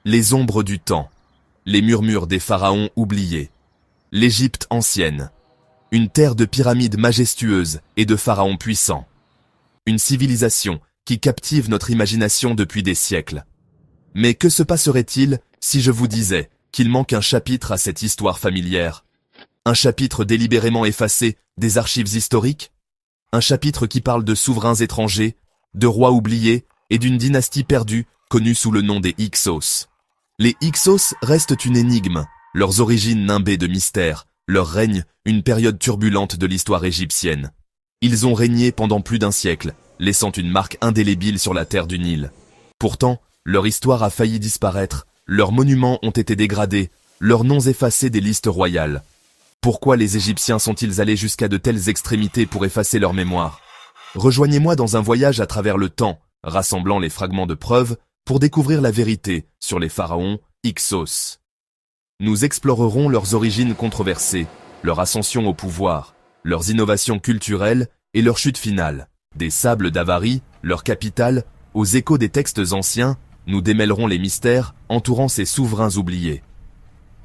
Les ombres du temps. Les murmures des pharaons oubliés. L'Égypte ancienne. Une terre de pyramides majestueuses et de pharaons puissants. Une civilisation qui captive notre imagination depuis des siècles. Mais que se passerait-il si je vous disais qu'il manque un chapitre à cette histoire familière? Un chapitre délibérément effacé des archives historiques? Un chapitre qui parle de souverains étrangers, de rois oubliés et d'une dynastie perdue connue sous le nom des Hyksos. Les Hyksos restent une énigme, leurs origines nimbées de mystère, leur règne une période turbulente de l'histoire égyptienne. Ils ont régné pendant plus d'un siècle, laissant une marque indélébile sur la terre du Nil. Pourtant, leur histoire a failli disparaître, leurs monuments ont été dégradés, leurs noms effacés des listes royales. Pourquoi les Égyptiens sont-ils allés jusqu'à de telles extrémités pour effacer leur mémoire? Rejoignez-moi dans un voyage à travers le temps, rassemblant les fragments de preuves, pour découvrir la vérité sur les pharaons Hyksos. Nous explorerons leurs origines controversées, leur ascension au pouvoir, leurs innovations culturelles et leur chute finale. Des sables d'Avarie, leur capitale, aux échos des textes anciens, nous démêlerons les mystères entourant ces souverains oubliés.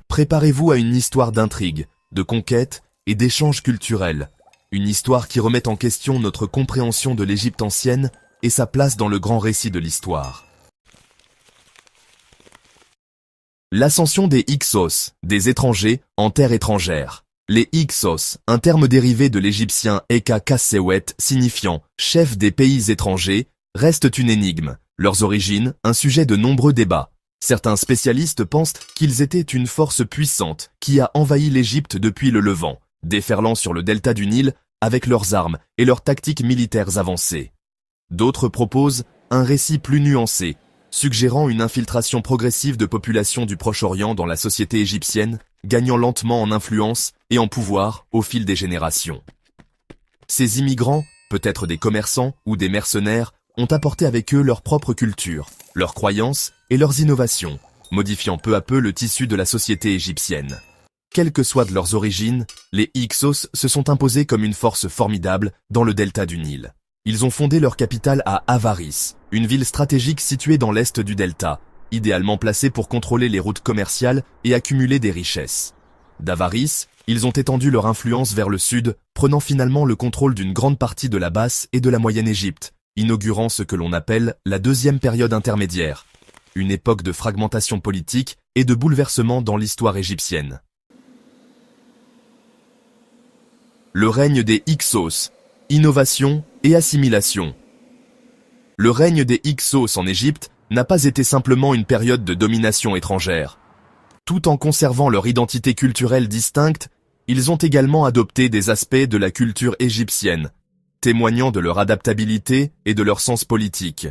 Préparez-vous à une histoire d'intrigue, de conquête et d'échanges culturels, une histoire qui remet en question notre compréhension de l'Égypte ancienne et sa place dans le grand récit de l'histoire. L'ascension des Hyksos, des étrangers en terre étrangère. Les Hyksos, un terme dérivé de l'égyptien Eka Kassewet signifiant « chef des pays étrangers », restent une énigme, leurs origines un sujet de nombreux débats. Certains spécialistes pensent qu'ils étaient une force puissante qui a envahi l'Égypte depuis le Levant, déferlant sur le delta du Nil avec leurs armes et leurs tactiques militaires avancées. D'autres proposent un récit plus nuancé, suggérant une infiltration progressive de populations du Proche-Orient dans la société égyptienne, gagnant lentement en influence et en pouvoir au fil des générations. Ces immigrants, peut-être des commerçants ou des mercenaires, ont apporté avec eux leur propre culture, leurs croyances et leurs innovations, modifiant peu à peu le tissu de la société égyptienne. Quelles que soient leurs origines, les Hyksos se sont imposés comme une force formidable dans le delta du Nil. Ils ont fondé leur capitale à Avaris, une ville stratégique située dans l'est du delta, idéalement placée pour contrôler les routes commerciales et accumuler des richesses. D'Avaris, ils ont étendu leur influence vers le sud, prenant finalement le contrôle d'une grande partie de la Basse et de la Moyenne Égypte, inaugurant ce que l'on appelle la deuxième période intermédiaire, une époque de fragmentation politique et de bouleversement dans l'histoire égyptienne. Le règne des Hyksos, innovation et assimilation. Le règne des Hyksos en Égypte n'a pas été simplement une période de domination étrangère. Tout en conservant leur identité culturelle distincte, ils ont également adopté des aspects de la culture égyptienne, témoignant de leur adaptabilité et de leur sens politique.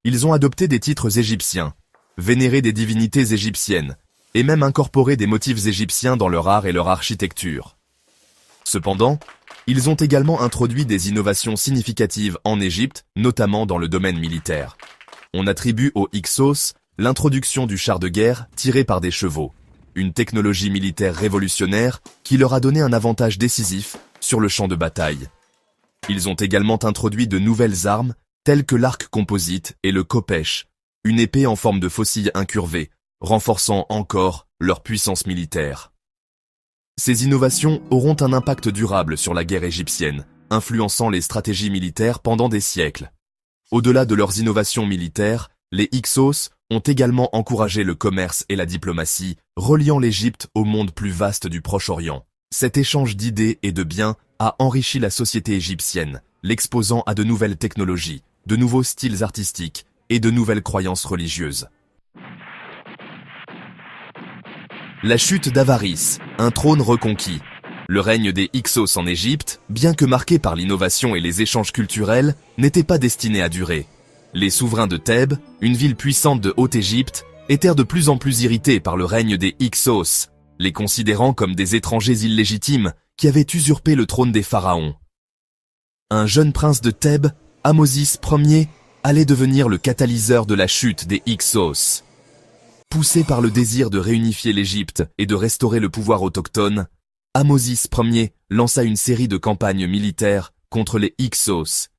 Ils ont adopté des titres égyptiens, vénéré des divinités égyptiennes, et même incorporé des motifs égyptiens dans leur art et leur architecture. Cependant, ils ont également introduit des innovations significatives en Égypte, notamment dans le domaine militaire. On attribue aux Hyksos l'introduction du char de guerre tiré par des chevaux, une technologie militaire révolutionnaire qui leur a donné un avantage décisif sur le champ de bataille. Ils ont également introduit de nouvelles armes, telles que l'arc composite et le kopech, une épée en forme de faucille incurvée, renforçant encore leur puissance militaire. Ces innovations auront un impact durable sur la guerre égyptienne, influençant les stratégies militaires pendant des siècles. Au-delà de leurs innovations militaires, les Hyksos ont également encouragé le commerce et la diplomatie, reliant l'Égypte au monde plus vaste du Proche-Orient. Cet échange d'idées et de biens a enrichi la société égyptienne, l'exposant à de nouvelles technologies, de nouveaux styles artistiques et de nouvelles croyances religieuses. La chute d'Avaris, un trône reconquis. Le règne des Hyksos en Égypte, bien que marqué par l'innovation et les échanges culturels, n'était pas destiné à durer. Les souverains de Thèbes, une ville puissante de Haute-Égypte, étaient de plus en plus irrités par le règne des Hyksos, les considérant comme des étrangers illégitimes qui avaient usurpé le trône des pharaons. Un jeune prince de Thèbes, Ahmosis Ier, allait devenir le catalyseur de la chute des Hyksos. Poussé par le désir de réunifier l'Égypte et de restaurer le pouvoir autochtone, Ahmosis Ier lança une série de campagnes militaires contre les Hyksos,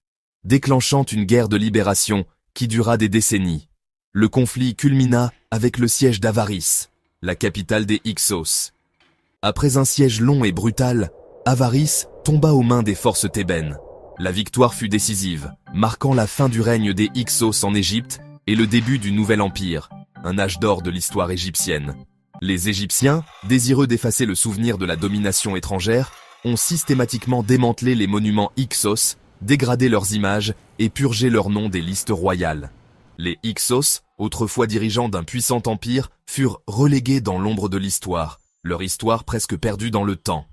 déclenchant une guerre de libération qui dura des décennies. Le conflit culmina avec le siège d'Avaris, la capitale des Hyksos. Après un siège long et brutal, Avaris tomba aux mains des forces thébaines. La victoire fut décisive, marquant la fin du règne des Hyksos en Égypte et le début du nouvel empire, un âge d'or de l'histoire égyptienne. Les Égyptiens, désireux d'effacer le souvenir de la domination étrangère, ont systématiquement démantelé les monuments Hyksos, dégradé leurs images et purgé leurs noms des listes royales. Les Hyksos, autrefois dirigeants d'un puissant empire, furent relégués dans l'ombre de l'histoire, leur histoire presque perdue dans le temps.